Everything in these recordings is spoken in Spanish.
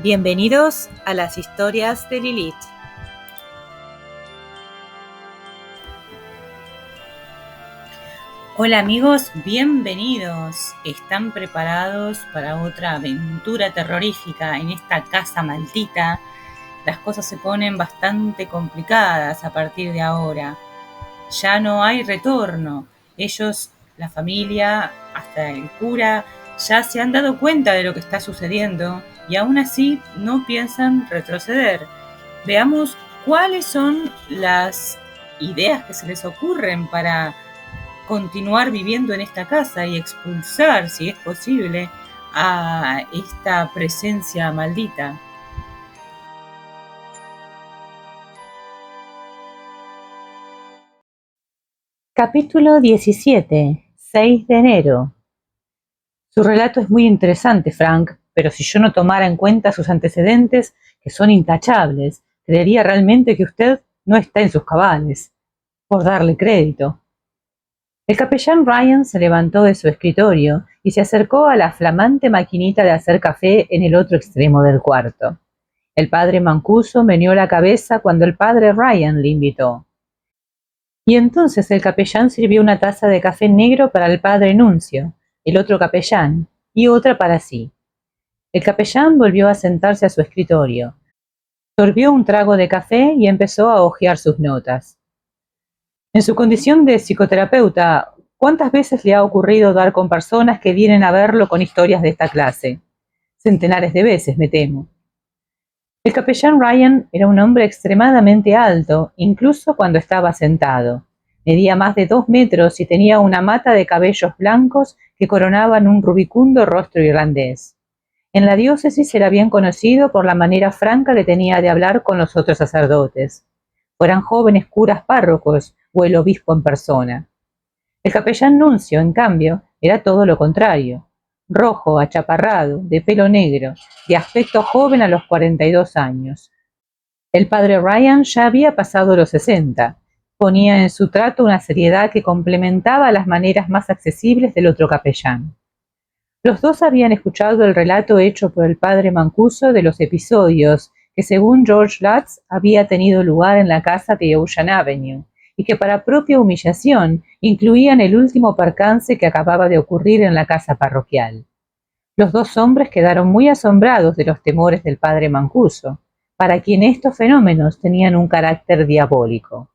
Bienvenidos a las historias de Lilith. Hola amigos, bienvenidos. ¿Están preparados para otra aventura terrorífica en esta casa maldita? Las cosas se ponen bastante complicadas a partir de ahora. Ya no hay retorno. Ellos, la familia, hasta el cura, ya se han dado cuenta de lo que está sucediendo y aún así no piensan retroceder. Veamos cuáles son las ideas que se les ocurren para continuar viviendo en esta casa y expulsar, si es posible, a esta presencia maldita. Capítulo 17, 6 de enero. Su relato es muy interesante, Frank, pero si yo no tomara en cuenta sus antecedentes, que son intachables, creería realmente que usted no está en sus cabales, por darle crédito. El capellán Ryan se levantó de su escritorio y se acercó a la flamante maquinita de hacer café en el otro extremo del cuarto. El padre Mancuso meneó la cabeza cuando el padre Ryan le invitó. Y entonces el capellán sirvió una taza de café negro para el padre Nuncio, el otro capellán, y otra para sí. El capellán volvió a sentarse a su escritorio, sorbió un trago de café y empezó a hojear sus notas. En su condición de psicoterapeuta, ¿cuántas veces le ha ocurrido dar con personas que vienen a verlo con historias de esta clase? Centenares de veces, me temo. El capellán Ryan era un hombre extremadamente alto, incluso cuando estaba sentado. Medía más de 2 metros y tenía una mata de cabellos blancos que coronaban un rubicundo rostro irlandés. En la diócesis era bien conocido por la manera franca que tenía de hablar con los otros sacerdotes, fueran jóvenes curas párrocos o el obispo en persona. El capellán Nuncio, en cambio, era todo lo contrario. Rojo, achaparrado, de pelo negro, de aspecto joven a los 42 años. El padre Ryan ya había pasado los 60. Ponía en su trato una seriedad que complementaba las maneras más accesibles del otro capellán. Los dos habían escuchado el relato hecho por el padre Mancuso de los episodios que, según George Lutz, había tenido lugar en la casa de Ocean Avenue, y que para propia humillación incluían el último percance que acababa de ocurrir en la casa parroquial. Los dos hombres quedaron muy asombrados de los temores del padre Mancuso, para quien estos fenómenos tenían un carácter diabólico.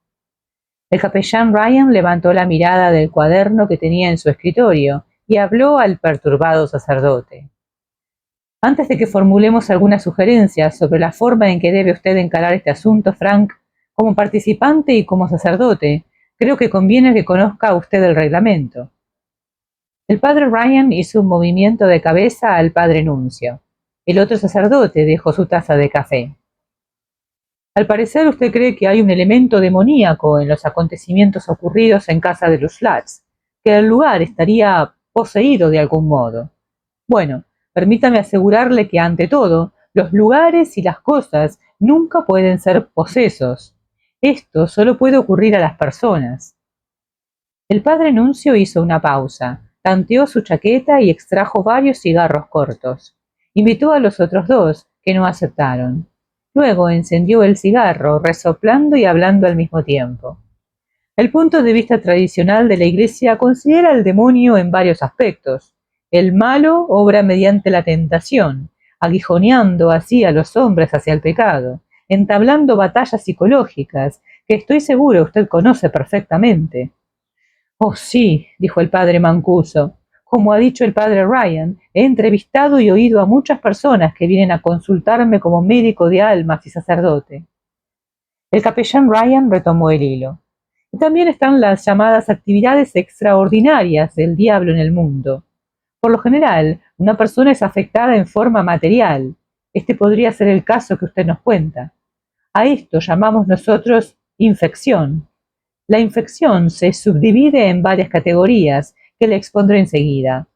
El capellán Ryan levantó la mirada del cuaderno que tenía en su escritorio y habló al perturbado sacerdote. Antes de que formulemos algunas sugerencias sobre la forma en que debe usted encarar este asunto, Frank, como participante y como sacerdote, creo que conviene que conozca usted el reglamento. El padre Ryan hizo un movimiento de cabeza al padre Nuncio. El otro sacerdote dejó su taza de café. Al parecer usted cree que hay un elemento demoníaco en los acontecimientos ocurridos en casa de los Lutz, que el lugar estaría poseído de algún modo. Bueno, permítame asegurarle que ante todo, los lugares y las cosas nunca pueden ser posesos. Esto solo puede ocurrir a las personas. El padre Nuncio hizo una pausa, tanteó su chaqueta y extrajo varios cigarros cortos. Invitó a los otros dos, que no aceptaron. Luego encendió el cigarro, resoplando y hablando al mismo tiempo. El punto de vista tradicional de la Iglesia considera al demonio en varios aspectos. El malo obra mediante la tentación, aguijoneando así a los hombres hacia el pecado, entablando batallas psicológicas, que estoy seguro usted conoce perfectamente. Oh sí, dijo el padre Mancuso. Como ha dicho el padre Ryan, he entrevistado y oído a muchas personas que vienen a consultarme como médico de almas y sacerdote. El capellán Ryan retomó el hilo. Y también están las llamadas actividades extraordinarias del diablo en el mundo. Por lo general, una persona es afectada en forma material. Este podría ser el caso que usted nos cuenta. A esto llamamos nosotros infección. La infección se subdivide en varias categorías que le expondré enseguida.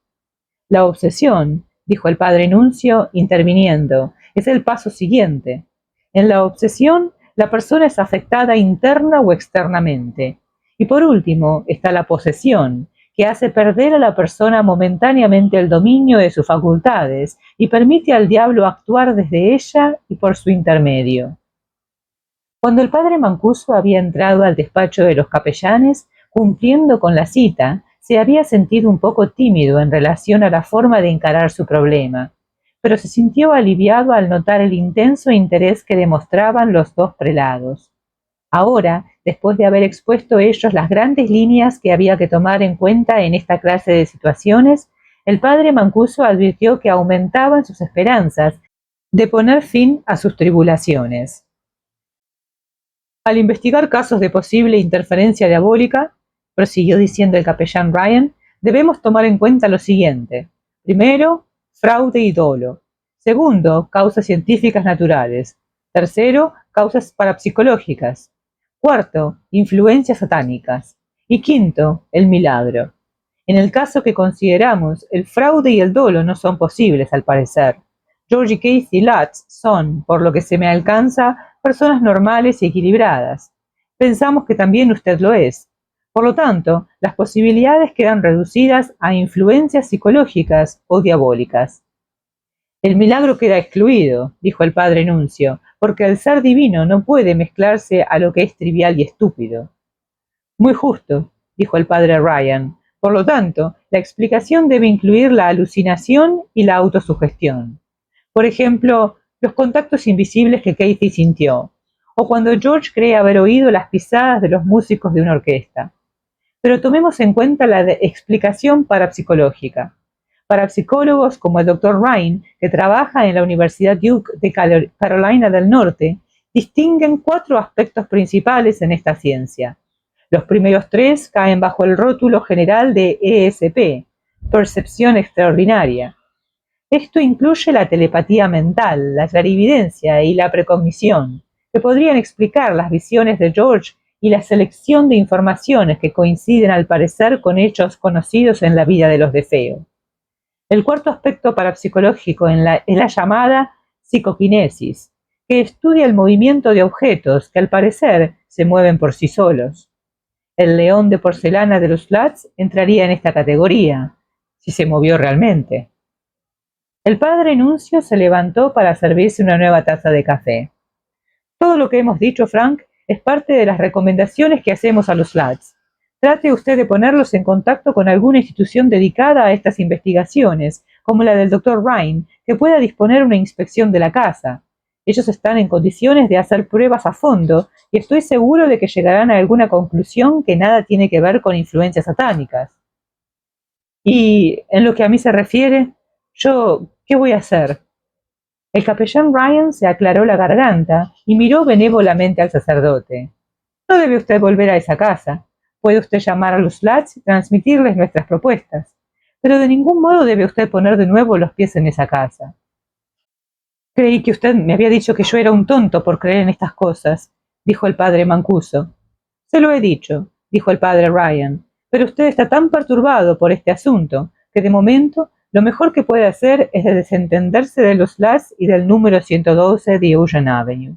La obsesión, dijo el padre Nuncio, interviniendo, es el paso siguiente. En la obsesión, la persona es afectada interna o externamente. Y por último está la posesión, que hace perder a la persona momentáneamente el dominio de sus facultades y permite al diablo actuar desde ella y por su intermedio. Cuando el padre Mancuso había entrado al despacho de los capellanes, cumpliendo con la cita, se había sentido un poco tímido en relación a la forma de encarar su problema, pero se sintió aliviado al notar el intenso interés que demostraban los dos prelados. Ahora, después de haber expuesto ellos las grandes líneas que había que tomar en cuenta en esta clase de situaciones, el padre Mancuso advirtió que aumentaban sus esperanzas de poner fin a sus tribulaciones. Al investigar casos de posible interferencia diabólica, prosiguió diciendo el capellán Ryan, debemos tomar en cuenta lo siguiente. Primero, fraude y dolo. Segundo, causas científicas naturales. Tercero, causas parapsicológicas. Cuarto, influencias satánicas. Y quinto, el milagro. En el caso que consideramos, el fraude y el dolo no son posibles, al parecer. George y Casey Lutz son, por lo que se me alcanza, personas normales y equilibradas. Pensamos que también usted lo es. Por lo tanto, las posibilidades quedan reducidas a influencias psicológicas o diabólicas. El milagro queda excluido, dijo el padre Nuncio, porque el ser divino no puede mezclarse a lo que es trivial y estúpido. Muy justo, dijo el padre Ryan. Por lo tanto, la explicación debe incluir la alucinación y la autosugestión. Por ejemplo, los contactos invisibles que Casey sintió, o cuando George cree haber oído las pisadas de los músicos de una orquesta. Pero tomemos en cuenta la explicación parapsicológica. Parapsicólogos como el Dr. Ryan, que trabaja en la Universidad Duke de Carolina del Norte, distinguen 4 aspectos principales en esta ciencia. Los primeros 3 caen bajo el rótulo general de ESP, percepción extraordinaria. Esto incluye la telepatía mental, la clarividencia y la precognición, que podrían explicar las visiones de George y la selección de informaciones que coinciden al parecer con hechos conocidos en la vida de los de Feo. El cuarto aspecto parapsicológico es la llamada psicoquinesis, que estudia el movimiento de objetos que al parecer se mueven por sí solos. El león de porcelana de los Lutz entraría en esta categoría, si se movió realmente. El padre Nuncio se levantó para servirse una nueva taza de café. Todo lo que hemos dicho, Frank, es parte de las recomendaciones que hacemos a los Lutz. Trate usted de ponerlos en contacto con alguna institución dedicada a estas investigaciones, como la del Dr. Ryan, que pueda disponer una inspección de la casa. Ellos están en condiciones de hacer pruebas a fondo y estoy seguro de que llegarán a alguna conclusión que nada tiene que ver con influencias satánicas. Y en lo que a mí se refiere, ¿qué voy a hacer? El capellán Ryan se aclaró la garganta y miró benévolamente al sacerdote. No debe usted volver a esa casa. Puede usted llamar a los Lutz y transmitirles nuestras propuestas, pero de ningún modo debe usted poner de nuevo los pies en esa casa. Creí que usted me había dicho que yo era un tonto por creer en estas cosas, dijo el padre Mancuso. Se lo he dicho, dijo el padre Ryan, pero usted está tan perturbado por este asunto que de momento lo mejor que puede hacer es desentenderse de los Lutz y del número 112 de Eugene Avenue.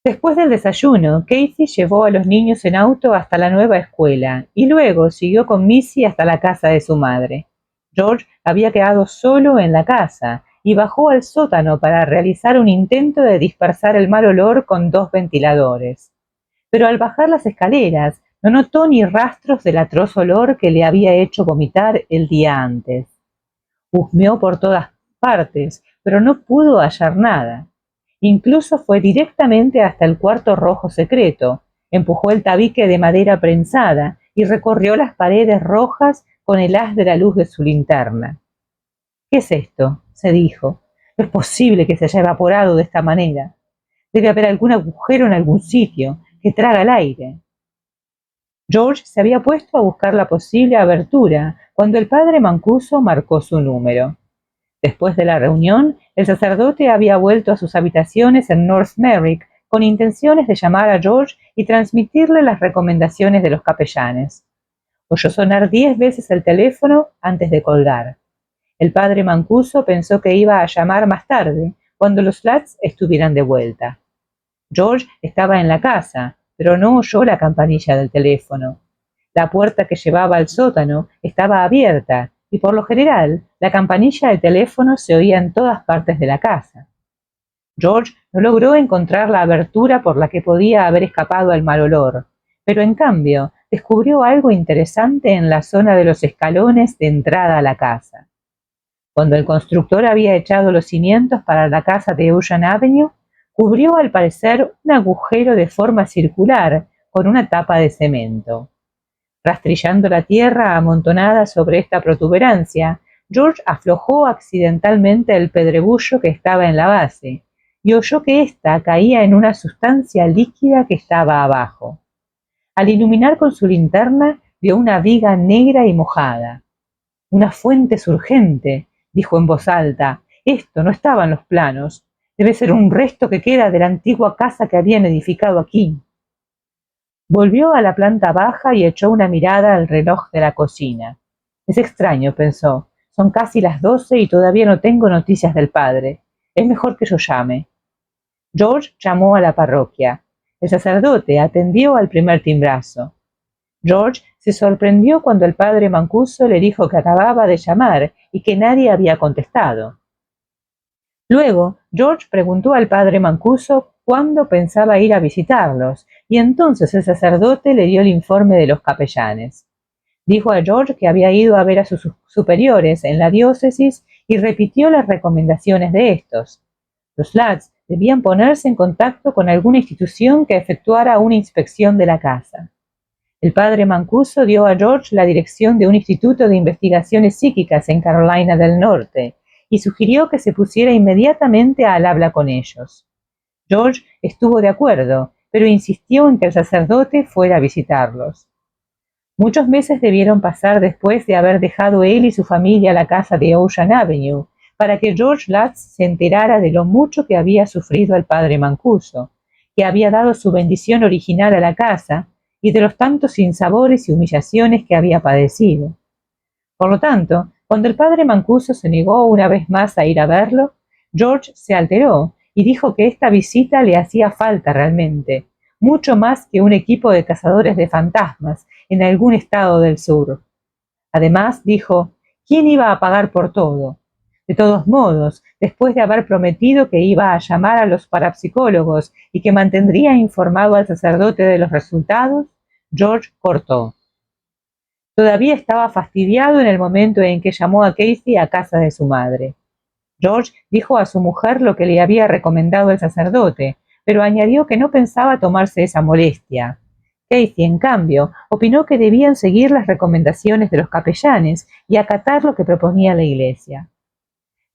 Después del desayuno, Casey llevó a los niños en auto hasta la nueva escuela y luego siguió con Missy hasta la casa de su madre. George había quedado solo en la casa y bajó al sótano para realizar un intento de dispersar el mal olor con 2 ventiladores. Pero al bajar las escaleras no notó ni rastros del atroz olor que le había hecho vomitar el día antes. Husmeó por todas partes, pero no pudo hallar nada. Incluso fue directamente hasta el cuarto rojo secreto, empujó el tabique de madera prensada y recorrió las paredes rojas con el haz de la luz de su linterna. ¿Qué es esto?, se dijo. No es posible que se haya evaporado de esta manera. Debe haber algún agujero en algún sitio que traga el aire. George se había puesto a buscar la posible abertura cuando el padre Mancuso marcó su número. Después de la reunión, el sacerdote había vuelto a sus habitaciones en North Merrick con intenciones de llamar a George y transmitirle las recomendaciones de los capellanes. Oyó sonar 10 veces el teléfono antes de colgar. El padre Mancuso pensó que iba a llamar más tarde, cuando los Lutz estuvieran de vuelta. George estaba en la casa, pero no oyó la campanilla del teléfono. La puerta que llevaba al sótano estaba abierta y por lo general la campanilla del teléfono se oía en todas partes de la casa. George no logró encontrar la abertura por la que podía haber escapado el mal olor, pero en cambio descubrió algo interesante en la zona de los escalones de entrada a la casa. Cuando el constructor había echado los cimientos para la casa de Ocean Avenue, cubrió al parecer un agujero de forma circular con una tapa de cemento. Rastrillando la tierra amontonada sobre esta protuberancia, George aflojó accidentalmente el pedregullo que estaba en la base y oyó que ésta caía en una sustancia líquida que estaba abajo. Al iluminar con su linterna, vio una viga negra y mojada. «Una fuente surgente», dijo en voz alta. «Esto no estaba en los planos. Debe ser un resto que queda de la antigua casa que habían edificado aquí». Volvió a la planta baja y echó una mirada al reloj de la cocina. «Es extraño», pensó. «Son casi las 12 y todavía no tengo noticias del padre. Es mejor que yo llame». George llamó a la parroquia. El sacerdote atendió al primer timbrazo. George se sorprendió cuando el padre Mancuso le dijo que acababa de llamar y que nadie había contestado. Luego, George preguntó al padre Mancuso cuándo pensaba ir a visitarlos, y entonces el sacerdote le dio el informe de los capellanes. Dijo a George que había ido a ver a sus superiores en la diócesis y repitió las recomendaciones de estos. Los lads debían ponerse en contacto con alguna institución que efectuara una inspección de la casa. El padre Mancuso dio a George la dirección de un instituto de investigaciones psíquicas en Carolina del Norte y sugirió que se pusiera inmediatamente al habla con ellos. George estuvo de acuerdo, pero insistió en que el sacerdote fuera a visitarlos. Muchos meses debieron pasar después de haber dejado él y su familia la casa de Ocean Avenue para que George Lutz se enterara de lo mucho que había sufrido el padre Mancuso, que había dado su bendición original a la casa y de los tantos sinsabores y humillaciones que había padecido. Por lo tanto, cuando el padre Mancuso se negó una vez más a ir a verlo, George se alteró y dijo que esta visita le hacía falta realmente, mucho más que un equipo de cazadores de fantasmas en algún estado del sur. Además, dijo, ¿quién iba a pagar por todo? De todos modos, después de haber prometido que iba a llamar a los parapsicólogos y que mantendría informado al sacerdote de los resultados, George cortó. Todavía estaba fastidiado en el momento en que llamó a Casey a casa de su madre. George dijo a su mujer lo que le había recomendado el sacerdote, pero añadió que no pensaba tomarse esa molestia. Casey, en cambio, opinó que debían seguir las recomendaciones de los capellanes y acatar lo que proponía la iglesia.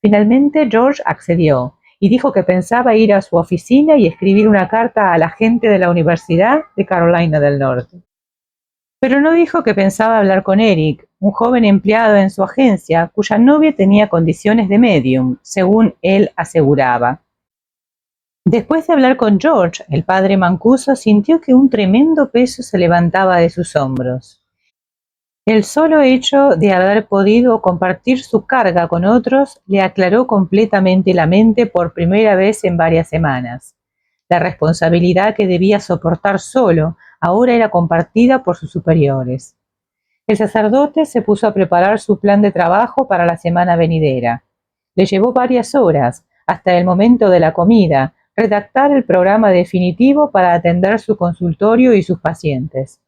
Finalmente George accedió y dijo que pensaba ir a su oficina y escribir una carta a la gente de la Universidad de Carolina del Norte. Pero no dijo que pensaba hablar con Eric, un joven empleado en su agencia cuya novia tenía condiciones de medium, según él aseguraba. Después de hablar con George, el padre Mancuso sintió que un tremendo peso se levantaba de sus hombros. El solo hecho de haber podido compartir su carga con otros le aclaró completamente la mente por primera vez en varias semanas. La responsabilidad que debía soportar solo ahora era compartida por sus superiores. El sacerdote se puso a preparar su plan de trabajo para la semana venidera. Le llevó varias horas, hasta el momento de la comida, redactar el programa definitivo para atender su consultorio y sus pacientes.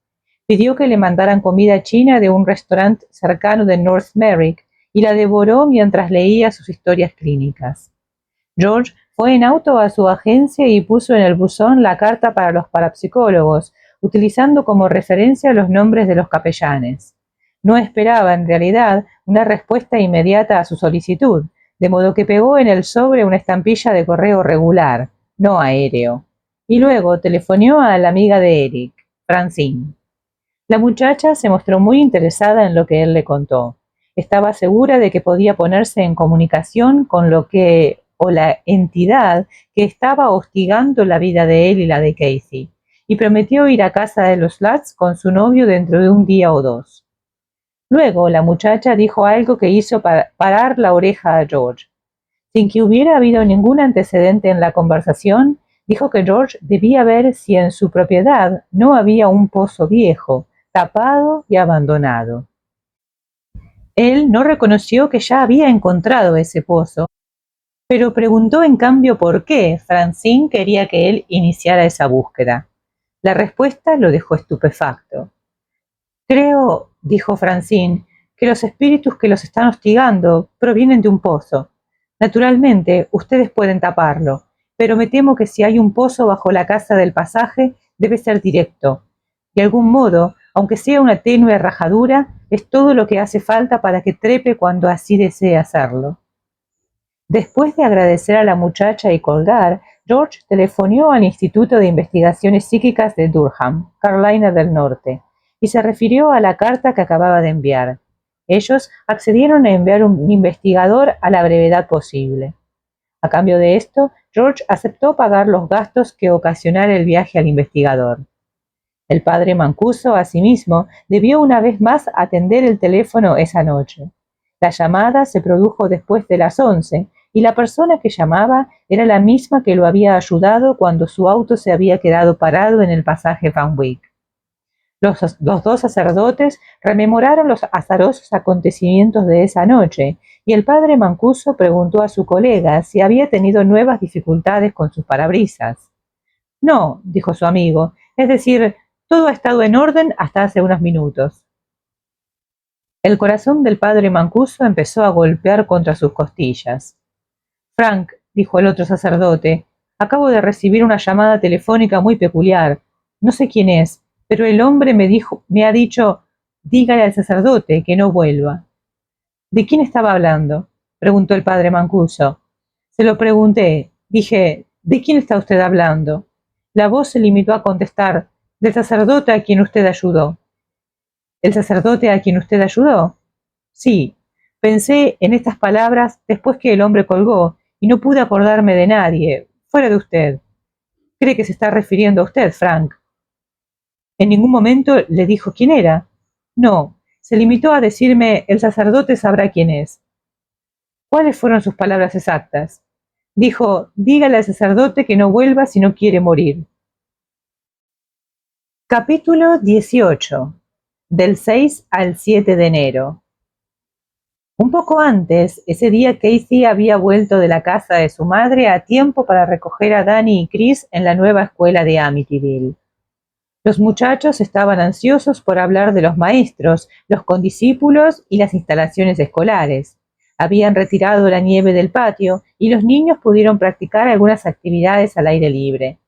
Pidió que le mandaran comida china de un restaurante cercano de North Merrick y la devoró mientras leía sus historias clínicas. George fue en auto a su agencia y puso en el buzón la carta para los parapsicólogos, utilizando como referencia los nombres de los capellanes. No esperaba, en realidad, una respuesta inmediata a su solicitud, de modo que pegó en el sobre una estampilla de correo regular, no aéreo, y luego telefoneó a la amiga de Eric, Francine. La muchacha se mostró muy interesada en lo que él le contó. Estaba segura de que podía ponerse en comunicación con lo que, o la entidad que estaba hostigando la vida de él y la de Casey, y prometió ir a casa de los Lutz con su novio dentro de un día o dos. Luego la muchacha dijo algo que hizo parar la oreja a George. Sin que hubiera habido ningún antecedente en la conversación, dijo que George debía ver si en su propiedad no había un pozo viejo, tapado y abandonado. Él no reconoció que ya había encontrado ese pozo, pero preguntó en cambio por qué Francine quería que él iniciara esa búsqueda. La respuesta lo dejó estupefacto. Creo, dijo Francine, que los espíritus que los están hostigando provienen de un pozo. Naturalmente, ustedes pueden taparlo, pero me temo que si hay un pozo bajo la casa del pasaje, debe ser directo. De algún modo, aunque sea una tenue rajadura, es todo lo que hace falta para que trepe cuando así desee hacerlo. Después de agradecer a la muchacha y colgar, George telefoneó al Instituto de Investigaciones Psíquicas de Durham, Carolina del Norte, y se refirió a la carta que acababa de enviar. Ellos accedieron a enviar un investigador a la brevedad posible. A cambio de esto, George aceptó pagar los gastos que ocasionara el viaje al investigador. El padre Mancuso, asimismo, debió una vez más atender el teléfono esa noche. La llamada se produjo después de las 11 y la persona que llamaba era la misma que lo había ayudado cuando su auto se había quedado parado en el pasaje Van Wyck. Los dos sacerdotes rememoraron los azarosos acontecimientos de esa noche y el padre Mancuso preguntó a su colega si había tenido nuevas dificultades con sus parabrisas. No, dijo su amigo, es decir, todo ha estado en orden hasta hace unos minutos. El corazón del padre Mancuso empezó a golpear contra sus costillas. Frank, dijo el otro sacerdote, acabo de recibir una llamada telefónica muy peculiar. No sé quién es, pero el hombre me ha dicho, dígale al sacerdote que no vuelva. ¿De quién estaba hablando?, preguntó el padre Mancuso. Se lo pregunté. Dije, ¿de quién está usted hablando? La voz se limitó a contestar, del sacerdote a quien usted ayudó. ¿El sacerdote a quien usted ayudó? Sí. Pensé en estas palabras después que el hombre colgó y no pude acordarme de nadie, fuera de usted. ¿Cree que se está refiriendo a usted, Frank? En ningún momento le dijo quién era. No, se limitó a decirme, el sacerdote sabrá quién es. ¿Cuáles fueron sus palabras exactas? Dijo, dígale al sacerdote que no vuelva si no quiere morir. Capítulo 18. Del 6 al 7 de enero. Un poco antes, ese día Casey había vuelto de la casa de su madre a tiempo para recoger a Danny y Chris en la nueva escuela de Amityville. Los muchachos estaban ansiosos por hablar de los maestros, los condiscípulos y las instalaciones escolares. Habían retirado la nieve del patio y los niños pudieron practicar algunas actividades al aire libre.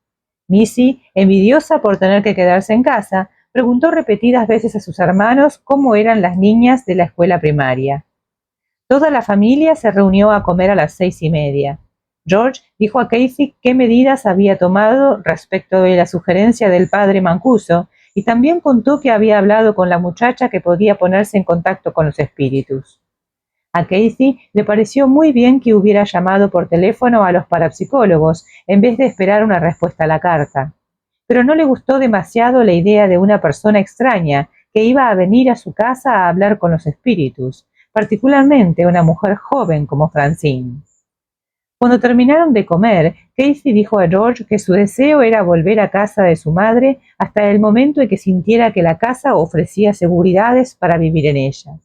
Missy, envidiosa por tener que quedarse en casa, preguntó repetidas veces a sus hermanos cómo eran las niñas de la escuela primaria. Toda la familia se reunió a comer a las 6:30. George dijo a Casey qué medidas había tomado respecto de la sugerencia del padre Mancuso y también contó que había hablado con la muchacha que podía ponerse en contacto con los espíritus. A Casey le pareció muy bien que hubiera llamado por teléfono a los parapsicólogos en vez de esperar una respuesta a la carta, pero no le gustó demasiado la idea de una persona extraña que iba a venir a su casa a hablar con los espíritus, particularmente una mujer joven como Francine. Cuando terminaron de comer, Casey dijo a George que su deseo era volver a casa de su madre hasta el momento en que sintiera que la casa ofrecía seguridades para vivir en ella.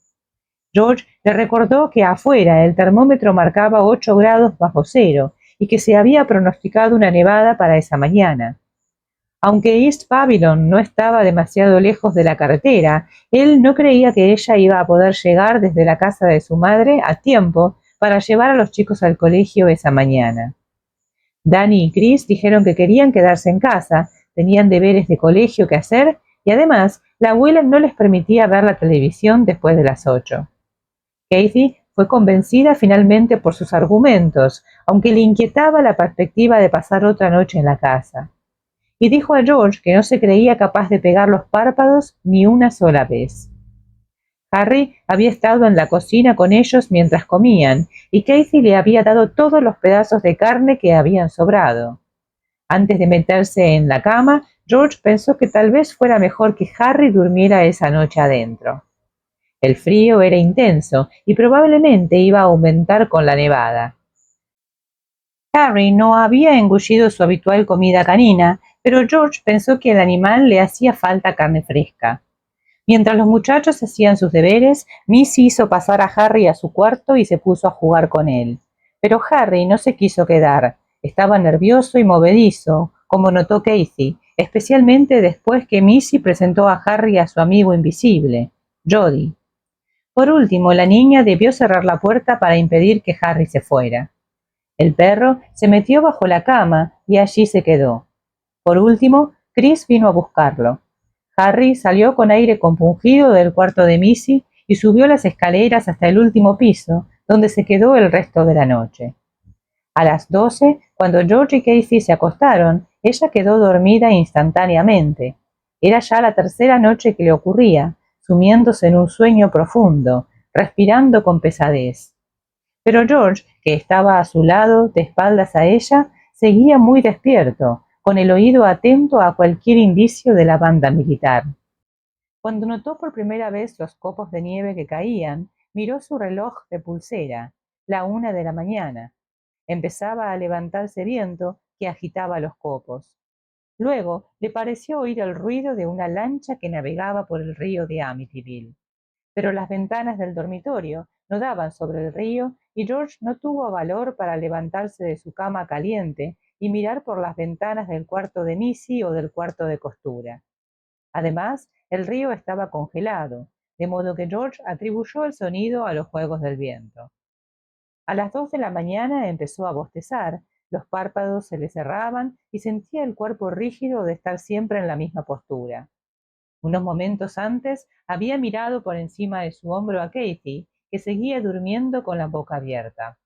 George le recordó que afuera el termómetro marcaba 8 grados bajo cero y que se había pronosticado una nevada para esa mañana. Aunque East Babylon no estaba demasiado lejos de la carretera, él no creía que ella iba a poder llegar desde la casa de su madre a tiempo para llevar a los chicos al colegio esa mañana. Danny y Chris dijeron que querían quedarse en casa, tenían deberes de colegio que hacer y además la abuela no les permitía ver la televisión después de las 8. Casey fue convencida finalmente por sus argumentos, aunque le inquietaba la perspectiva de pasar otra noche en la casa. Y dijo a George que no se creía capaz de pegar los párpados ni una sola vez. Harry había estado en la cocina con ellos mientras comían, y Casey le había dado todos los pedazos de carne que habían sobrado. Antes de meterse en la cama, George pensó que tal vez fuera mejor que Harry durmiera esa noche adentro. El frío era intenso y probablemente iba a aumentar con la nevada. Harry no había engullido su habitual comida canina, pero George pensó que al animal le hacía falta carne fresca. Mientras los muchachos hacían sus deberes, Missy hizo pasar a Harry a su cuarto y se puso a jugar con él. Pero Harry no se quiso quedar. Estaba nervioso y movedizo, como notó Casey, especialmente después que Missy presentó a Harry a su amigo invisible, Jody. Por último, la niña debió cerrar la puerta para impedir que Harry se fuera. El perro se metió bajo la cama y allí se quedó. Por último, Chris vino a buscarlo. Harry salió con aire compungido del cuarto de Missy y subió las escaleras hasta el último piso, donde se quedó el resto de la noche. A las 12, cuando George y Casey se acostaron, ella quedó dormida instantáneamente. Era ya la tercera noche que le ocurría, sumiéndose en un sueño profundo, respirando con pesadez. Pero George, que estaba a su lado, de espaldas a ella, seguía muy despierto, con el oído atento a cualquier indicio de la banda militar. Cuando notó por primera vez los copos de nieve que caían, miró su reloj de pulsera, la 1 de la mañana. Empezaba a levantarse viento que agitaba los copos. Luego le pareció oír el ruido de una lancha que navegaba por el río de Amityville. Pero las ventanas del dormitorio no daban sobre el río y George no tuvo valor para levantarse de su cama caliente y mirar por las ventanas del cuarto de Missy o del cuarto de costura. Además, el río estaba congelado, de modo que George atribuyó el sonido a los juegos del viento. A las 2 de la mañana empezó a bostezar, los párpados se le cerraban y sentía el cuerpo rígido de estar siempre en la misma postura. Unos momentos antes había mirado por encima de su hombro a Kathy, que seguía durmiendo con la boca abierta.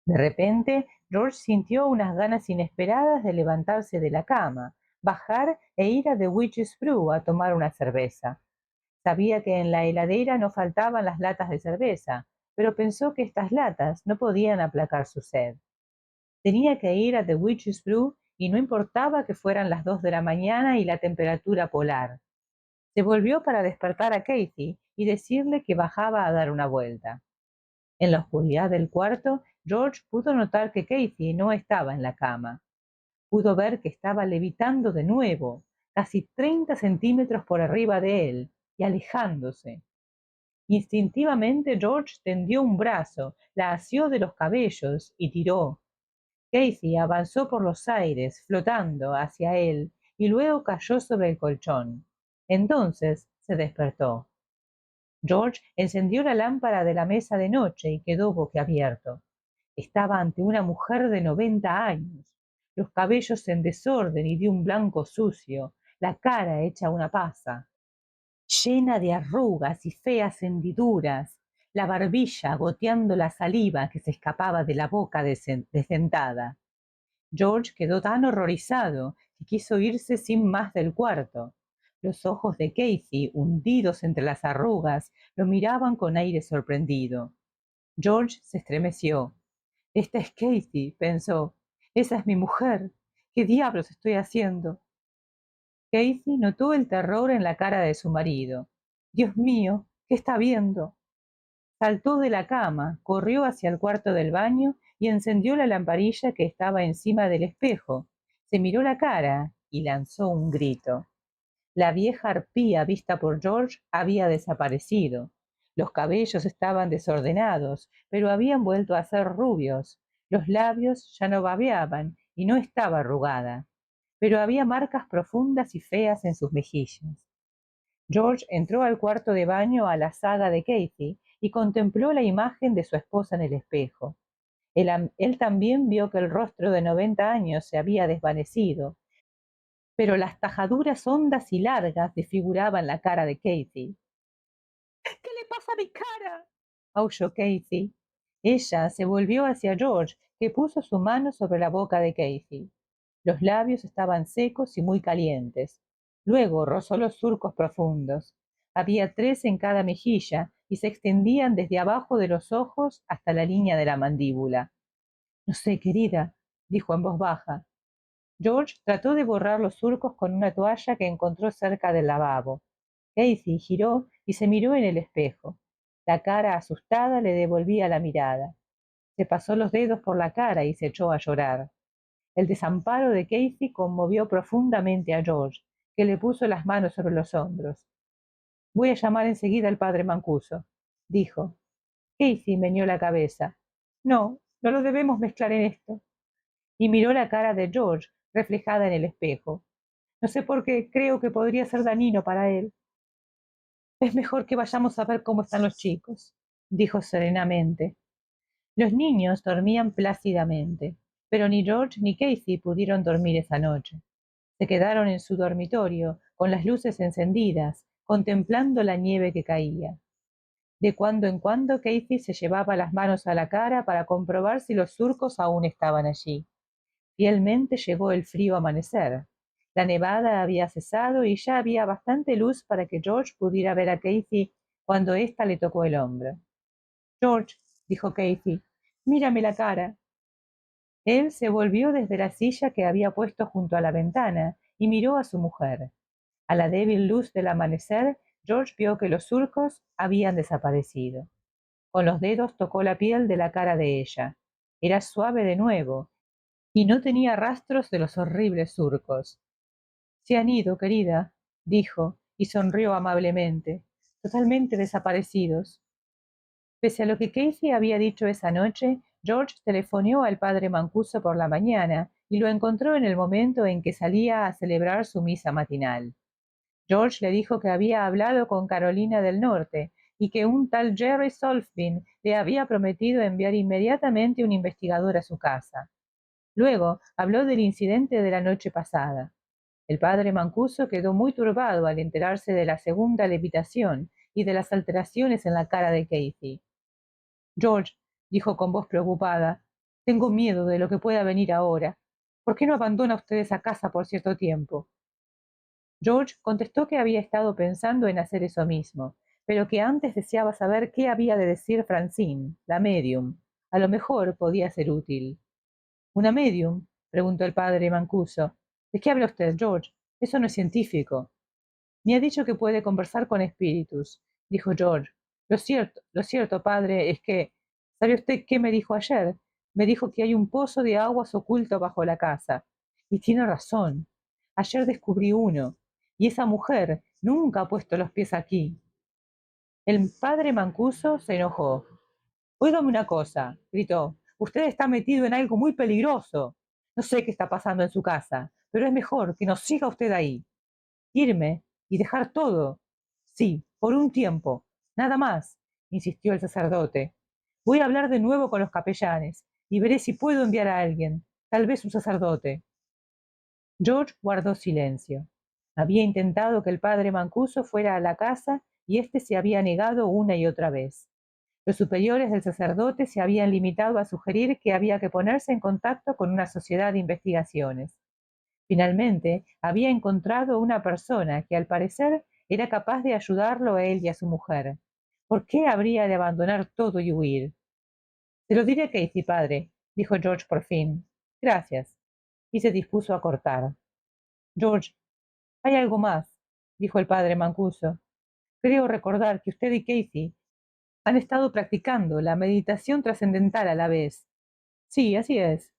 De repente, George sintió unas ganas inesperadas de levantarse de la cama, bajar e ir a The Witch's Brew a tomar una cerveza. Sabía que en la heladera no faltaban las latas de cerveza, pero pensó que estas latas no podían aplacar su sed. Tenía que ir a The Witch's Brew y no importaba que fueran las 2 de la mañana y la temperatura polar. Se volvió para despertar a Kathy y decirle que bajaba a dar una vuelta. En la oscuridad del cuarto, George pudo notar que Kathy no estaba en la cama. Pudo ver que estaba levitando de nuevo, casi 30 centímetros por arriba de él, y alejándose. Instintivamente George tendió un brazo, la asió de los cabellos y tiró. Kathy avanzó por los aires, flotando hacia él, y luego cayó sobre el colchón. Entonces se despertó. George encendió la lámpara de la mesa de noche y quedó boquiabierto. Estaba ante una mujer de 90 años, los cabellos en desorden y de un blanco sucio, la cara hecha una pasa, llena de arrugas y feas hendiduras, la barbilla goteando la saliva que se escapaba de la boca desdentada. George quedó tan horrorizado que quiso irse sin más del cuarto. Los ojos de Kathy, hundidos entre las arrugas, lo miraban con aire sorprendido. George se estremeció. Esta es Kathy, pensó. Esa es mi mujer. ¿Qué diablos estoy haciendo? Kathy notó el terror en la cara de su marido. Dios mío, ¿qué está viendo? Saltó de la cama, corrió hacia el cuarto del baño y encendió la lamparilla que estaba encima del espejo. Se miró la cara y lanzó un grito. La vieja arpía vista por George había desaparecido. Los cabellos estaban desordenados, pero habían vuelto a ser rubios. Los labios ya no babeaban y no estaba arrugada, pero había marcas profundas y feas en sus mejillas. George entró al cuarto de baño a la saga de Kathy y contempló la imagen de su esposa en el espejo. Él también vio que el rostro de 90 años se había desvanecido, pero las tajaduras hondas y largas desfiguraban la cara de Kathy. ¿Qué le pasa a mi cara? Aulló Kathy. Ella se volvió hacia George, que puso su mano sobre la boca de Kathy. Los labios estaban secos y muy calientes. Luego rozó los surcos profundos. Había 3 en cada mejilla y se extendían desde abajo de los ojos hasta la línea de la mandíbula. No sé, querida, dijo en voz baja. George trató de borrar los surcos con una toalla que encontró cerca del lavabo. Kathy giró y se miró en el espejo. La cara asustada le devolvía la mirada. Se pasó los dedos por la cara y se echó a llorar. El desamparo de Kathy conmovió profundamente a George, que le puso las manos sobre los hombros. Voy a llamar enseguida al padre Mancuso, dijo. Casey meneó la cabeza. No, no lo debemos mezclar en esto. Y miró la cara de George reflejada en el espejo. No sé por qué creo que podría ser dañino para él. Es mejor que vayamos a ver cómo están los chicos, dijo serenamente. Los niños dormían plácidamente, pero ni George ni Casey pudieron dormir esa noche. Se quedaron en su dormitorio, con las luces encendidas, contemplando la nieve que caía. De cuando en cuando Casey se llevaba las manos a la cara para comprobar si los surcos aún estaban allí. Fielmente llegó el frío amanecer. La nevada había cesado y ya había bastante luz para que George pudiera ver a Casey cuando ésta le tocó el hombro. George, dijo Casey, mírame la cara. Él se volvió desde la silla que había puesto junto a la ventana y miró a su mujer. A la débil luz del amanecer, George vio que los surcos habían desaparecido. Con los dedos tocó la piel de la cara de ella. Era suave de nuevo, y no tenía rastros de los horribles surcos. Se han ido, querida, dijo, y sonrió amablemente, totalmente desaparecidos. Pese a lo que Casey había dicho esa noche, George telefoneó al padre Mancuso por la mañana y lo encontró en el momento en que salía a celebrar su misa matinal. George le dijo que había hablado con Carolina del Norte y que un tal Jerry Solfbin le había prometido enviar inmediatamente un investigador a su casa. Luego habló del incidente de la noche pasada. El padre Mancuso quedó muy turbado al enterarse de la segunda levitación y de las alteraciones en la cara de Casey. George, dijo con voz preocupada, tengo miedo de lo que pueda venir ahora. ¿Por qué no abandona usted esa casa por cierto tiempo? George contestó que había estado pensando en hacer eso mismo, pero que antes deseaba saber qué había de decir Francine, la medium. A lo mejor podía ser útil. ¿Una medium? Preguntó el padre Mancuso. ¿De qué habla usted, George? Eso no es científico. Me ha dicho que puede conversar con espíritus, dijo George. Lo cierto, padre, es que... ¿Sabe usted qué me dijo ayer? Me dijo que hay un pozo de aguas oculto bajo la casa. Y tiene razón. Ayer descubrí uno. Y esa mujer nunca ha puesto los pies aquí. El padre Mancuso se enojó. Óigame una cosa, gritó. Usted está metido en algo muy peligroso. No sé qué está pasando en su casa, pero es mejor que no siga usted ahí. Irme y dejar todo. Sí, por un tiempo. Nada más, insistió el sacerdote. Voy a hablar de nuevo con los capellanes y veré si puedo enviar a alguien, tal vez un sacerdote. George guardó silencio. Había intentado que el padre Mancuso fuera a la casa y éste se había negado una y otra vez. Los superiores del sacerdote se habían limitado a sugerir que había que ponerse en contacto con una sociedad de investigaciones. Finalmente, había encontrado una persona que al parecer era capaz de ayudarlo a él y a su mujer. ¿Por qué habría de abandonar todo y huir? Se lo diré a Casey, padre, dijo George por fin. Gracias. Y se dispuso a cortar. George, hay algo más, dijo el padre Mancuso. Creo recordar que usted y Casey han estado practicando la meditación trascendental a la vez. Sí, así es.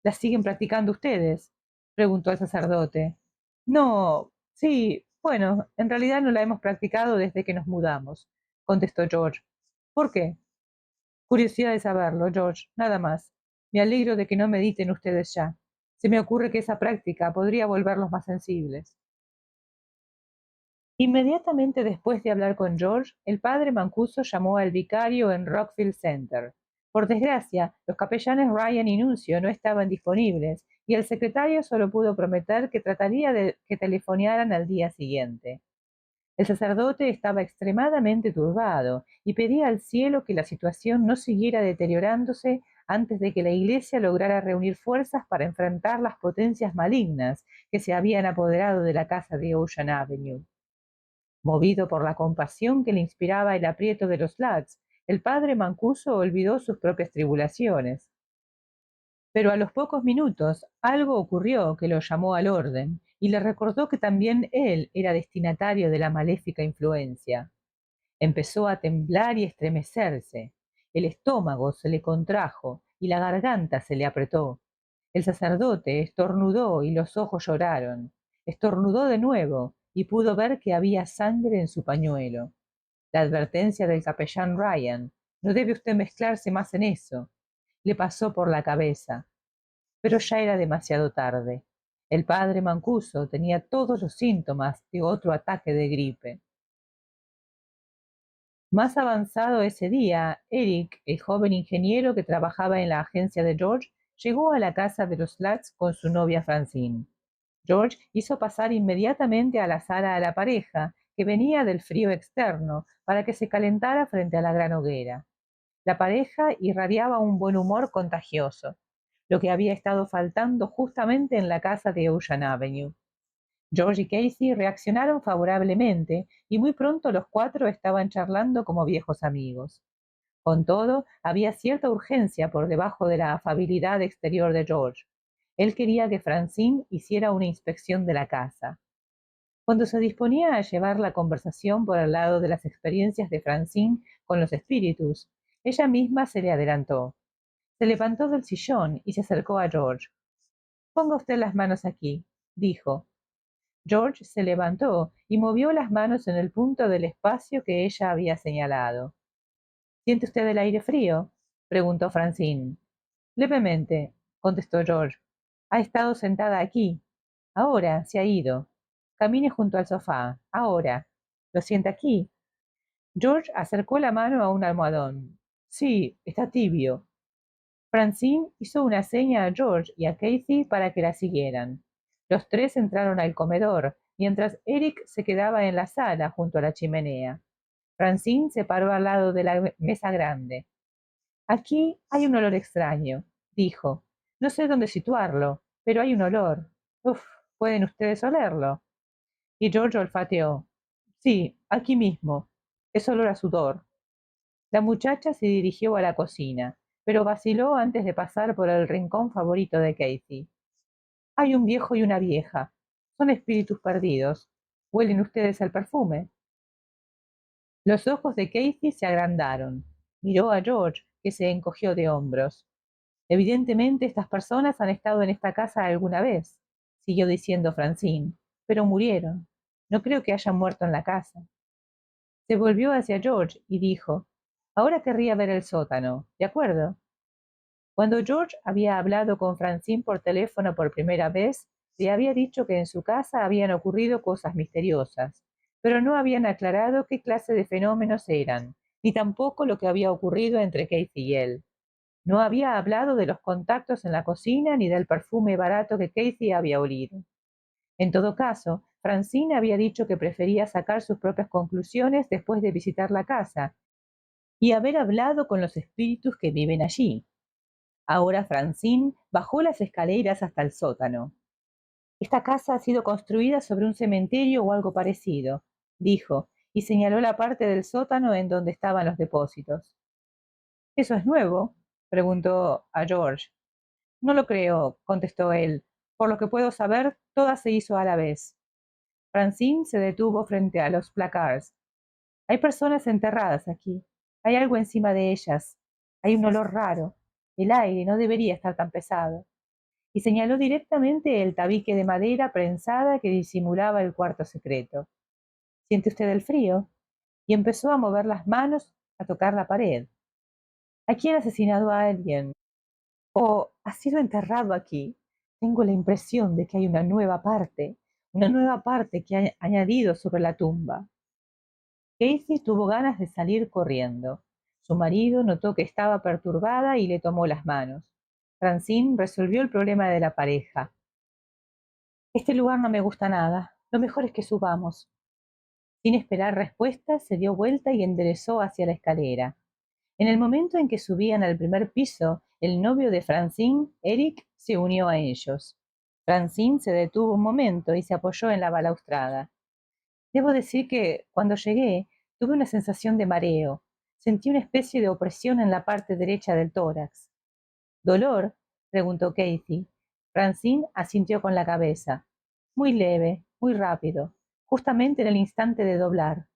¿La siguen practicando ustedes? Preguntó el sacerdote. No, sí, bueno, en realidad no la hemos practicado desde que nos mudamos, contestó George. ¿Por qué? Curiosidad de saberlo, George, nada más. Me alegro de que no mediten ustedes ya. Se me ocurre que esa práctica podría volverlos más sensibles. Inmediatamente después de hablar con George, el padre Mancuso llamó al vicario en Rockfield Center. Por desgracia, los capellanes Ryan y Nuncio no estaban disponibles, y el secretario solo pudo prometer que trataría de que telefonearan al día siguiente. El sacerdote estaba extremadamente turbado y pedía al cielo que la situación no siguiera deteriorándose antes de que la Iglesia lograra reunir fuerzas para enfrentar las potencias malignas que se habían apoderado de la casa de Ocean Avenue. Movido por la compasión que le inspiraba el aprieto de los lads, el padre Mancuso olvidó sus propias tribulaciones. Pero a los pocos minutos algo ocurrió que lo llamó al orden y le recordó que también él era destinatario de la maléfica influencia. Empezó a temblar y estremecerse. El estómago se le contrajo y la garganta se le apretó. El sacerdote estornudó y los ojos lloraron. Estornudó de nuevo y pudo ver que había sangre en su pañuelo. La advertencia del capellán Ryan, no debe usted mezclarse más en eso, le pasó por la cabeza. Pero ya era demasiado tarde. El padre Mancuso tenía todos los síntomas de otro ataque de gripe. Más avanzado ese día, Eric, el joven ingeniero que trabajaba en la agencia de George, llegó a la casa de los Lats con su novia Francine. George hizo pasar inmediatamente a la sala a la pareja, que venía del frío externo, para que se calentara frente a la gran hoguera. La pareja irradiaba un buen humor contagioso, lo que había estado faltando justamente en la casa de Ocean Avenue. George y Casey reaccionaron favorablemente y muy pronto los cuatro estaban charlando como viejos amigos. Con todo, había cierta urgencia por debajo de la afabilidad exterior de George. Él quería que Francine hiciera una inspección de la casa. Cuando se disponía a llevar la conversación por el lado de las experiencias de Francine con los espíritus, ella misma se le adelantó. Se levantó del sillón y se acercó a George. «Ponga usted las manos aquí», dijo. George se levantó y movió las manos en el punto del espacio que ella había señalado. «¿Siente usted el aire frío?», preguntó Francine. «Levemente», contestó George. «Ha estado sentada aquí. Ahora se ha ido. Camine junto al sofá. Ahora. ¿Lo siente aquí?». George acercó la mano a un almohadón. «Sí, está tibio». Francine hizo una seña a George y a Casey para que la siguieran. Los tres entraron al comedor, mientras Eric se quedaba en la sala junto a la chimenea. Francine se paró al lado de la mesa grande. «Aquí hay un olor extraño», dijo. «No sé dónde situarlo, pero hay un olor. Uf, ¿pueden ustedes olerlo?». Y George olfateó. «Sí, aquí mismo. Es olor a sudor». La muchacha se dirigió a la cocina, pero vaciló antes de pasar por el rincón favorito de Casey. «Hay un viejo y una vieja. Son espíritus perdidos. ¿Huelen ustedes el perfume?». Los ojos de Casey se agrandaron. Miró a George, que se encogió de hombros. «Evidentemente estas personas han estado en esta casa alguna vez», siguió diciendo Francine, «pero murieron. No creo que hayan muerto en la casa». Se volvió hacia George y dijo, «Ahora querría ver el sótano, ¿de acuerdo?». Cuando George había hablado con Francine por teléfono por primera vez, le había dicho que en su casa habían ocurrido cosas misteriosas, pero no habían aclarado qué clase de fenómenos eran, ni tampoco lo que había ocurrido entre Casey y él. No había hablado de los contactos en la cocina ni del perfume barato que Casey había olido. En todo caso, Francine había dicho que prefería sacar sus propias conclusiones después de visitar la casa y haber hablado con los espíritus que viven allí. Ahora Francine bajó las escaleras hasta el sótano. «Esta casa ha sido construida sobre un cementerio o algo parecido», dijo, y señaló la parte del sótano en donde estaban los depósitos. «¿Eso es nuevo?», preguntó a George. «No lo creo», contestó él. «Por lo que puedo saber, toda se hizo a la vez». Francine se detuvo frente a los placards. «Hay personas enterradas aquí. Hay algo encima de ellas. Hay un olor raro. El aire no debería estar tan pesado». Y señaló directamente el tabique de madera prensada que disimulaba el cuarto secreto. «¿Siente usted el frío?». Y empezó a mover las manos, a tocar la pared. «Aquí han asesinado a alguien. O ha sido enterrado aquí. Tengo la impresión de que hay una nueva parte que ha añadido sobre la tumba». Casey tuvo ganas de salir corriendo. Su marido notó que estaba perturbada y le tomó las manos. Francine resolvió el problema de la pareja. «Este lugar no me gusta nada. Lo mejor es que subamos». Sin esperar respuesta, se dio vuelta y enderezó hacia la escalera. En el momento en que subían al primer piso, el novio de Francine, Eric, se unió a ellos. Francine se detuvo un momento y se apoyó en la balaustrada. «Debo decir que, cuando llegué, tuve una sensación de mareo. Sentí una especie de opresión en la parte derecha del tórax». «¿Dolor?», preguntó Casey. Francine asintió con la cabeza. «Muy leve, muy rápido, justamente en el instante de doblar.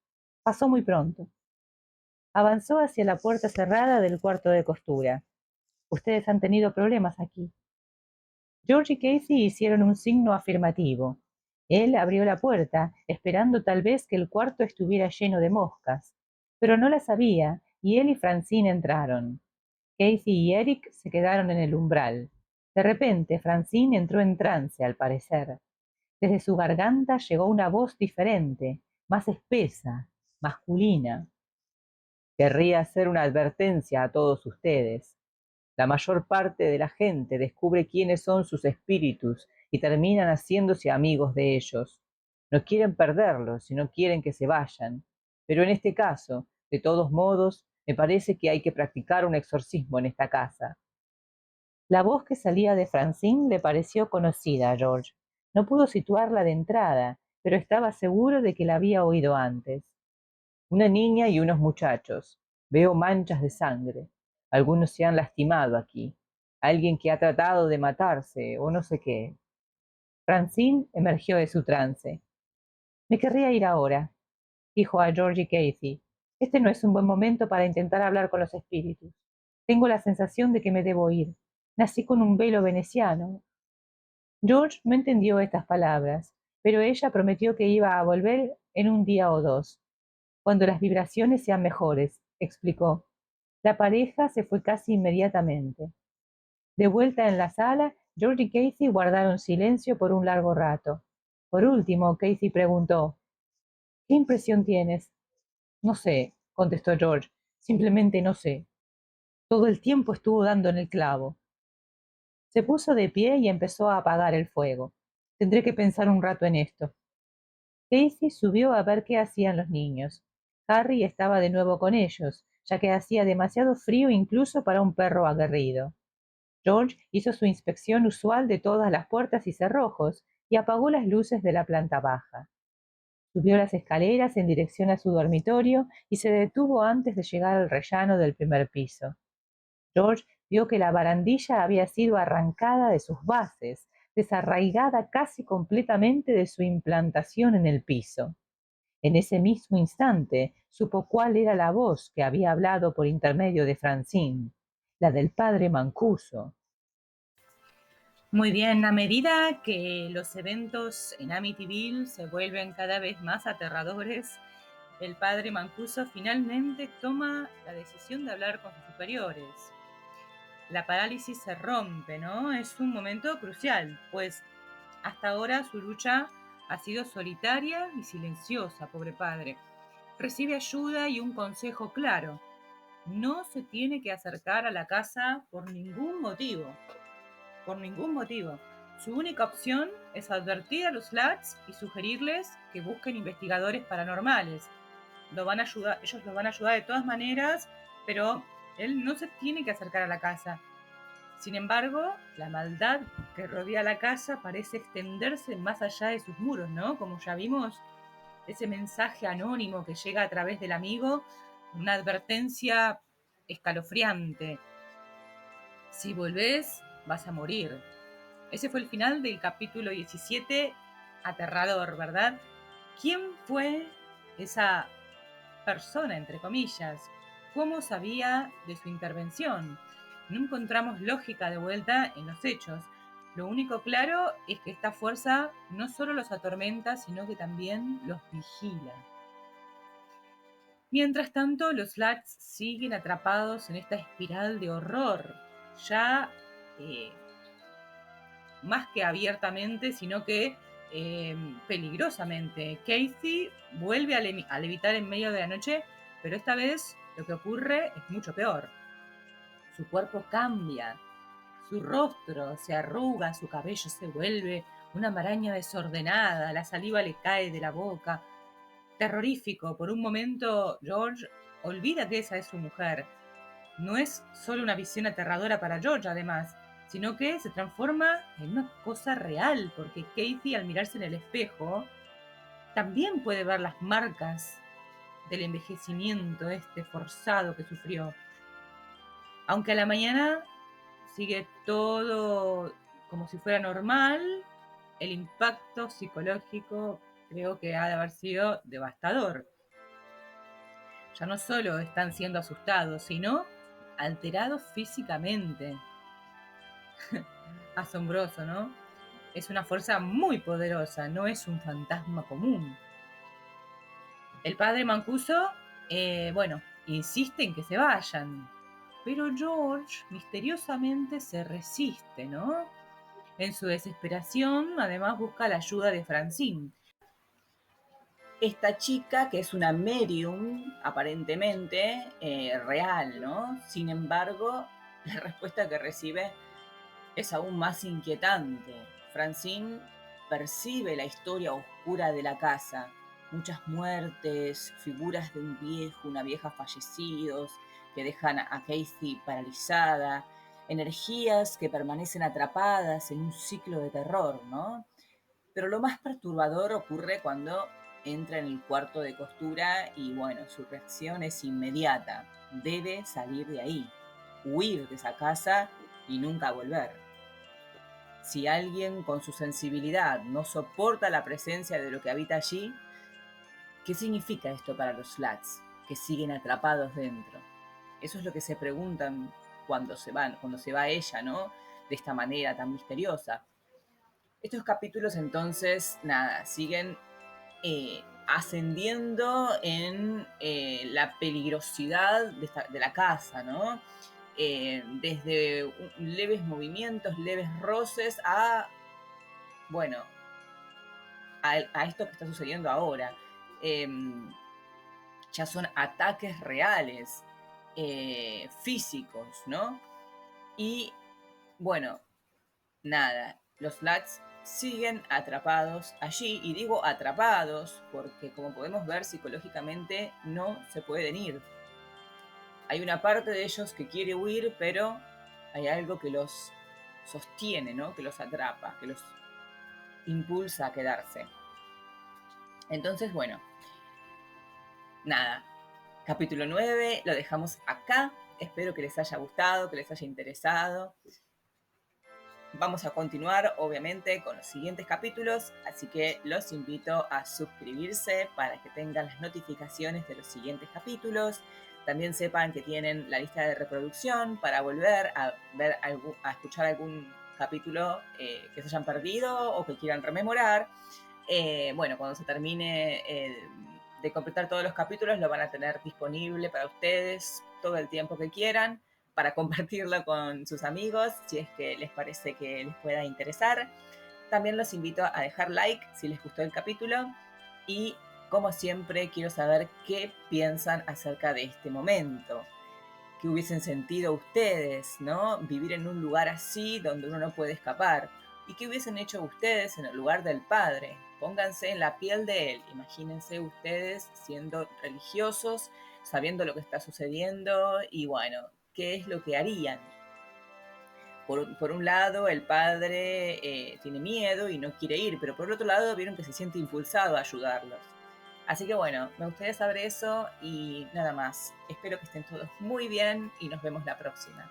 Pasó muy pronto». Avanzó hacia la puerta cerrada del cuarto de costura. «Ustedes han tenido problemas aquí». George y Casey hicieron un signo afirmativo. Él abrió la puerta, esperando tal vez que el cuarto estuviera lleno de moscas, pero no las había, y él y Francine entraron. Casey y Eric se quedaron en el umbral. De repente, Francine entró en trance, al parecer. Desde su garganta llegó una voz diferente, más espesa, masculina. Querría hacer una advertencia a todos ustedes. La mayor parte de la gente descubre quiénes son sus espíritus y terminan haciéndose amigos de ellos. No quieren perderlos y no quieren que se vayan. Pero en este caso, de todos modos, me parece que hay que practicar un exorcismo en esta casa. La voz que salía de Francine le pareció conocida a George. No pudo situarla de entrada, pero estaba seguro de que la había oído antes. Una niña y unos muchachos. Veo manchas de sangre. Algunos se han lastimado aquí. Alguien que ha tratado de matarse o no sé qué. Francine emergió de su trance. Me querría ir ahora, dijo a George y Casey. Este no es un buen momento para intentar hablar con los espíritus. Tengo la sensación de que me debo ir. Nací con un velo veneciano. George no entendió estas palabras, pero ella prometió que iba a volver en un día o dos, cuando las vibraciones sean mejores, explicó. La pareja se fue casi inmediatamente. De vuelta en la sala, George y Casey guardaron silencio por un largo rato. Por último, Casey preguntó, ¿qué impresión tienes? No sé, contestó George, simplemente no sé. Todo el tiempo estuvo dando en el clavo. Se puso de pie y empezó a apagar el fuego. Tendré que pensar un rato en esto. Casey subió a ver qué hacían los niños. Harry estaba de nuevo con ellos, ya que hacía demasiado frío incluso para un perro aguerrido. George hizo su inspección usual de todas las puertas y cerrojos y apagó las luces de la planta baja. Subió las escaleras en dirección a su dormitorio y se detuvo antes de llegar al rellano del primer piso. George vio que la barandilla había sido arrancada de sus bases, desarraigada casi completamente de su implantación en el piso. En ese mismo instante supo cuál era la voz que había hablado por intermedio de Francine, la del padre Mancuso. Muy bien, a medida que los eventos en Amityville se vuelven cada vez más aterradores, el padre Mancuso finalmente toma la decisión de hablar con sus superiores. La parálisis se rompe, ¿no? Es un momento crucial, pues hasta ahora su lucha ha sido solitaria y silenciosa, pobre padre. Recibe ayuda y un consejo claro. No se tiene que acercar a la casa por ningún motivo. Por ningún motivo. Su única opción es advertir a los Lats y sugerirles que busquen investigadores paranormales. Ellos lo van a ayudar de todas maneras, pero él no se tiene que acercar a la casa. Sin embargo, la maldad que rodea la casa parece extenderse más allá de sus muros, ¿no? Como ya vimos, ese mensaje anónimo que llega a través del amigo, una advertencia escalofriante. Si volvés, vas a morir. Ese fue el final del capítulo 17, aterrador, ¿verdad? ¿Quién fue esa persona, entre comillas? ¿Cómo sabía de su intervención? No encontramos lógica de vuelta en los hechos. Lo único claro es que esta fuerza no solo los atormenta, sino que también los vigila. Mientras tanto, los Lats siguen atrapados en esta espiral de horror, ya más que abiertamente, sino que peligrosamente. Casey vuelve a levitar en medio de la noche, pero esta vez lo que ocurre es mucho peor. Su cuerpo cambia, su rostro se arruga, su cabello se vuelve una maraña desordenada, la saliva le cae de la boca. Terrorífico, por un momento George olvida que esa es su mujer. No es solo una visión aterradora para George, además, sino que se transforma en una cosa real, porque Casey, al mirarse en el espejo, también puede ver las marcas del envejecimiento forzado que sufrió. Aunque a la mañana sigue todo como si fuera normal, el impacto psicológico creo que ha de haber sido devastador. Ya no solo están siendo asustados, sino alterados físicamente. Asombroso, ¿no? Es una fuerza muy poderosa, no es un fantasma común. El padre Mancuso, insiste en que se vayan, pero George misteriosamente se resiste, ¿no? En su desesperación, además busca la ayuda de Francine. Esta chica, que es una medium, aparentemente real, ¿no? Sin embargo, la respuesta que recibe es aún más inquietante. Francine percibe la historia oscura de la casa. Muchas muertes, figuras de un viejo, una vieja fallecidos, que dejan a Casey paralizada, energías que permanecen atrapadas en un ciclo de terror, ¿no? Pero lo más perturbador ocurre cuando entra en el cuarto de costura y bueno, su reacción es inmediata. Debe salir de ahí, huir de esa casa y nunca volver. Si alguien con su sensibilidad no soporta la presencia de lo que habita allí, ¿qué significa esto para los Flats, que siguen atrapados dentro? Eso es lo que se preguntan cuando se va ella, ¿no? De esta manera tan misteriosa. Estos capítulos entonces, nada, siguen ascendiendo en la peligrosidad de la casa, ¿no? Desde leves movimientos, leves roces, bueno, a esto que está sucediendo ahora. Eh, ya son ataques reales, físicos, ¿no? Y bueno, nada, los Flats siguen atrapados allí, y digo atrapados porque como podemos ver psicológicamente no se pueden ir. Hay una parte de ellos que quiere huir, pero hay algo que los sostiene, ¿no? Que los atrapa, que los impulsa a quedarse. Entonces, bueno, nada, capítulo 9 lo dejamos acá. Espero que les haya gustado, que les haya interesado. Vamos a continuar, obviamente, con los siguientes capítulos, así que los invito a suscribirse para que tengan las notificaciones de los siguientes capítulos. También sepan que tienen la lista de reproducción para volver a ver a escuchar algún capítulo que se hayan perdido o que quieran rememorar. Cuando se termine de completar todos los capítulos, lo van a tener disponible para ustedes todo el tiempo que quieran, para compartirlo con sus amigos, si es que les parece que les pueda interesar. También los invito a dejar like si les gustó el capítulo y, como siempre, quiero saber qué piensan acerca de este momento. ¿Qué hubiesen sentido ustedes, ¿no? Vivir en un lugar así donde uno no puede escapar. ¿Y qué hubiesen hecho ustedes en el lugar del padre? Pónganse en la piel de él. Imagínense ustedes siendo religiosos, sabiendo lo que está sucediendo y bueno, ¿qué es lo que harían? Por un lado, el padre tiene miedo y no quiere ir, pero por otro lado, vieron que se siente impulsado a ayudarlos. Así que bueno, me gustaría saber eso y nada más. Espero que estén todos muy bien y nos vemos la próxima.